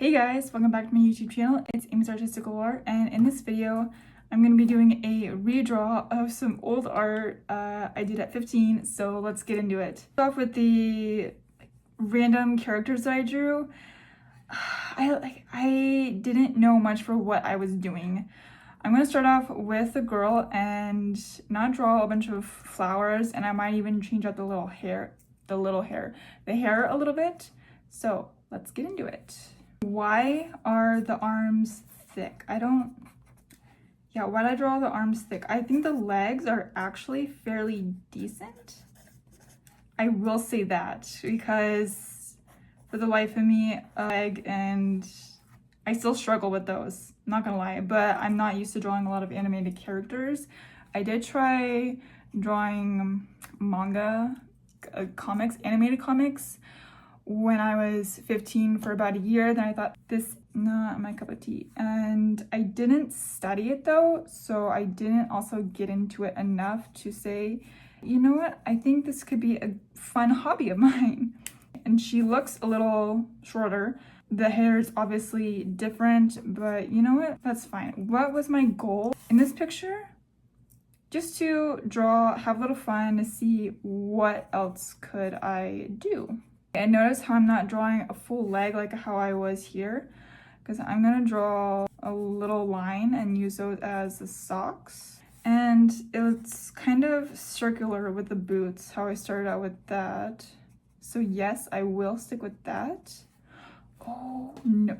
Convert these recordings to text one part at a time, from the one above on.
Hey guys, welcome back to my YouTube channel. It's Amy's Artistical Art, and in this video I'm going to be doing a redraw of some old art I did at 15, so let's get into it. Start off with the random characters that I drew. I didn't know much for what I was doing. I'm going to start off with a girl and not draw a bunch of flowers, and I might even change out the hair a little bit. So let's get into it. Why are the arms thick? why did I draw the arms thick? I think the legs are actually fairly decent. I will say that, because for the life of me, a leg, and I still struggle with those, not gonna lie, but I'm not used to drawing a lot of animated characters. I did try drawing manga, animated comics, when I was 15 for about a year. Then I thought, this not my cup of tea, and I didn't study it though, so I didn't also get into it enough to say, you know what, I think this could be a fun hobby of mine. And she looks a little shorter. The hair is obviously different, but you know what, that's fine. What was my goal in this picture? Just to draw, have a little fun, to see what else could I do. And notice how I'm not drawing a full leg like how I was here, because I'm gonna draw a little line and use those as the socks. And it's kind of circular with the boots, how I started out with that. So yes, I will stick with that. Oh no.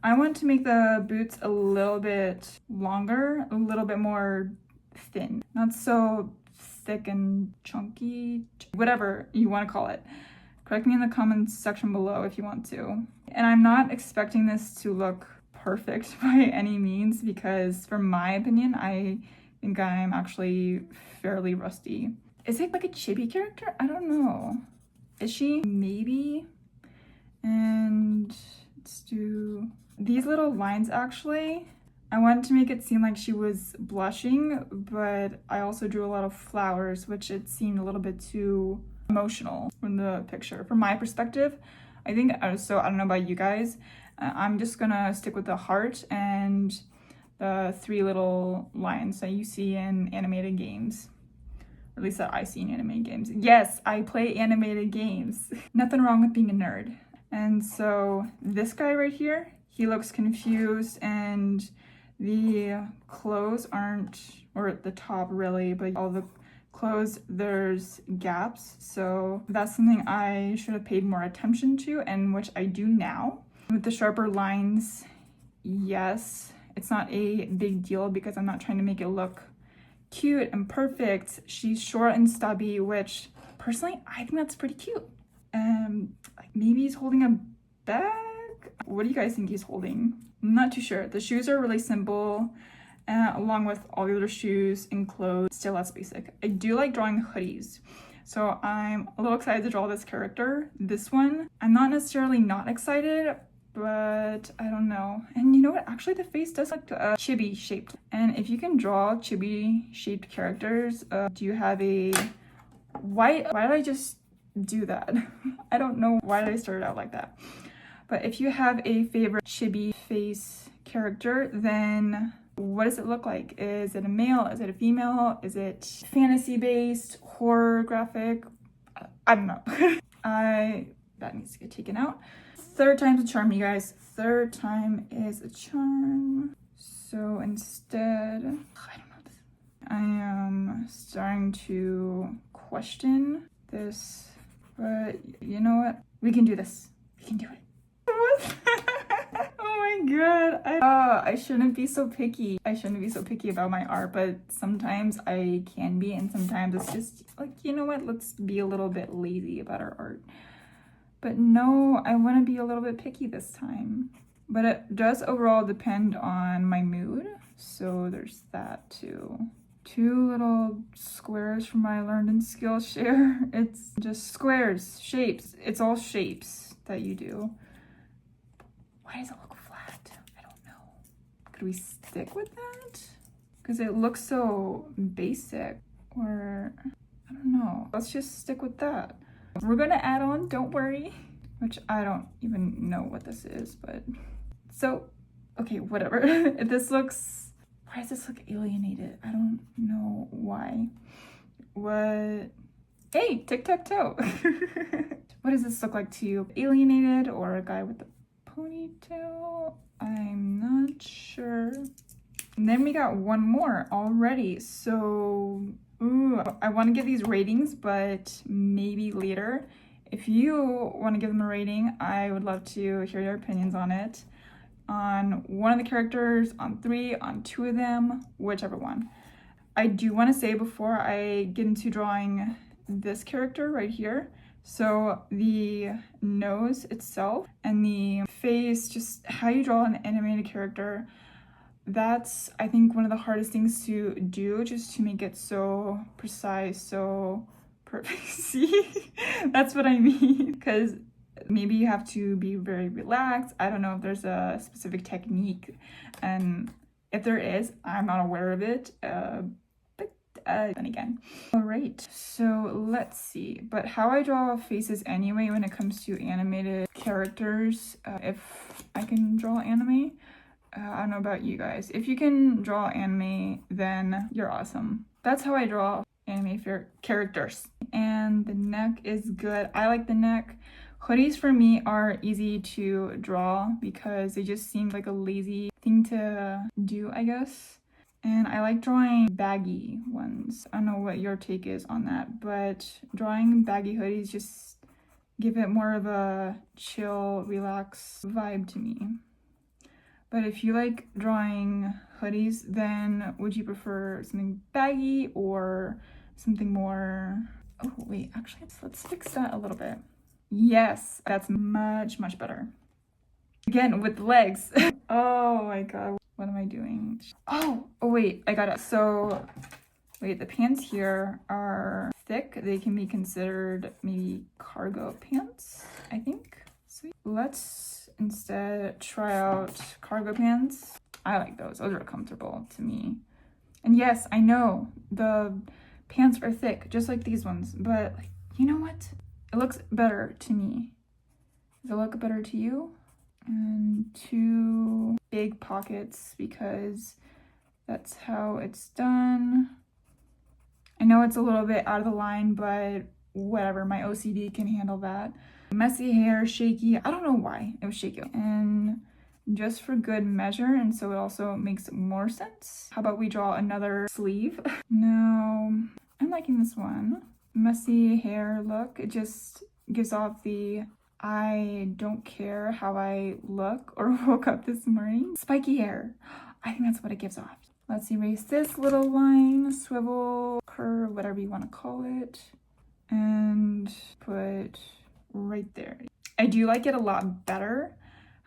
I want to make the boots a little bit longer, a little bit more thin. Not so thick and chunky, whatever you want to call it. Correct me in the comments section below if you want to. And I'm not expecting this to look perfect by any means, because for my opinion, I think I'm actually fairly rusty. Is it like a chibi character? I don't know. Is she? Maybe. And let's do these little lines. Actually, I wanted to make it seem like she was blushing, but I also drew a lot of flowers, which it seemed a little bit too emotional from the picture. From my perspective, I think, so I don't know about you guys, I'm just gonna stick with the heart and the three little lines that you see in animated games. Or at least that I see in animated games. Yes, I play animated games. Nothing wrong with being a nerd. And so this guy right here, he looks confused, and the clothes aren't, or at the top really, but all the clothes, there's gaps. So that's something I should have paid more attention to, and which I do now. With the sharper lines, yes, it's not a big deal because I'm not trying to make it look cute and perfect. She's short and stubby, which personally I think that's pretty cute. Maybe he's holding a bag. What do you guys think he's holding? I'm not too sure. The shoes are really simple, along with all the other shoes and clothes. Still, that's basic. I do like drawing hoodies, so I'm a little excited to draw this character. This one, I'm not necessarily not excited, but I don't know. And you know what? Actually, the face does look chibi shaped. And if you can draw chibi shaped characters, do you have a why did I just do that? I don't know why did I start out like that. But if you have a favorite chibi face character, then what does it look like? Is it a male? Is it a female? Is it fantasy based, horror, graphic? I don't know. That needs to get taken out. Third time's a charm, you guys. Third time is a charm. So instead, I don't know. I am starting to question this, but you know what? We can do this. We can do it. Oh my god. I shouldn't be so picky. I shouldn't be so picky about my art, but sometimes I can be, and sometimes it's just like, you know what? Let's be a little bit lazy about our art. But no, I want to be a little bit picky this time. But it does overall depend on my mood. So there's that too. Two little squares from my Learned in Skillshare. It's just squares, shapes. It's all shapes that you do. Why does it look flat? I don't know. Could we stick with that? Because it looks so basic. Or, I don't know. Let's just stick with that. We're gonna add on, don't worry. which I don't even know what this is, but so, okay, whatever. This looks, why does this look alienated? I don't know why. What? Hey, tic-tac-toe. What does this look like to you? Alienated or a guy with a ponytail? I'm not sure. And then we got one more already. So, ooh, I want to give these ratings, but maybe later. If you want to give them a rating, I would love to hear your opinions on it. On one of the characters, on 3, on 2 of them, whichever one. I do want to say before I get into drawing this character right here, so the nose itself and the face, just how you draw an animated character, that's, I think, one of the hardest things to do, just to make it so precise, so perfect. See, that's what I mean, because maybe you have to be very relaxed. I don't know if there's a specific technique, and if there is, I'm not aware of it. Then again. All right, so let's see. But how I draw faces anyway when it comes to animated characters, if I can draw anime, I don't know about you guys. If you can draw anime, then you're awesome. That's how I draw anime characters. And the neck is good. I like the neck. Hoodies for me are easy to draw because they just seem like a lazy thing to do, I guess. And I like drawing baggy ones. I don't know what your take is on that, but drawing baggy hoodies just give it more of a chill, relax vibe to me. But if you like drawing hoodies, then would you prefer something baggy or something more... Oh, wait, actually, let's fix that a little bit. Yes, that's much, much better. Again, with legs. Oh my god. What am I doing? Oh, wait, I got it. So, wait, the pants here are thick. They can be considered maybe cargo pants, I think. So let's instead try out cargo pants. I like those. Those are comfortable to me. And yes, I know the pants are thick, just like these ones. But you know what? It looks better to me. Does it look better to you? And 2 big pockets because that's how it's done. I know it's a little bit out of the line, but whatever, my OCD can handle that. Messy hair, shaky, I don't know why it was shaky. And just for good measure, and so it also makes more sense. How about we draw another sleeve? No, I'm liking this one. Messy hair look, it just gives off the I don't care how I look or woke up this morning. Spiky hair. I think that's what it gives off. Let's erase this little line, swivel, curve, whatever you want to call it, and put right there. I do like it a lot better.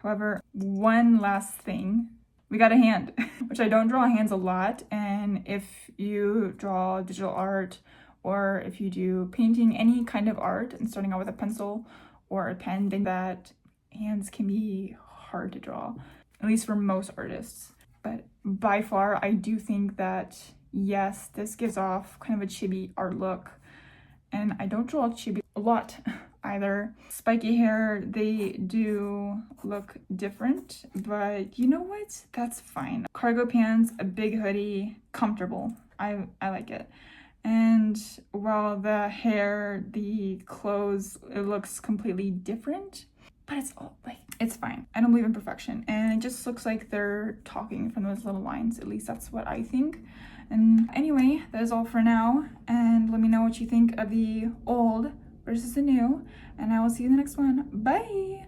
However, one last thing. We got a hand, which I don't draw hands a lot. And if you draw digital art or if you do painting, any kind of art, and starting out with a pencil or a pen, then that hands can be hard to draw, at least for most artists. But by far, I do think that, yes, this gives off kind of a chibi art look. And I don't draw chibi a lot either. Spiky hair, they do look different, but you know what? That's fine. Cargo pants, a big hoodie, comfortable. I like it. And while the hair, the clothes, it looks completely different, but it's all like, it's fine. I don't believe in perfection. And it just looks like they're talking from those little lines. At least that's what I think. And anyway, that is all for now. And let me know what you think of the old versus the new. And I will see you in the next one. Bye!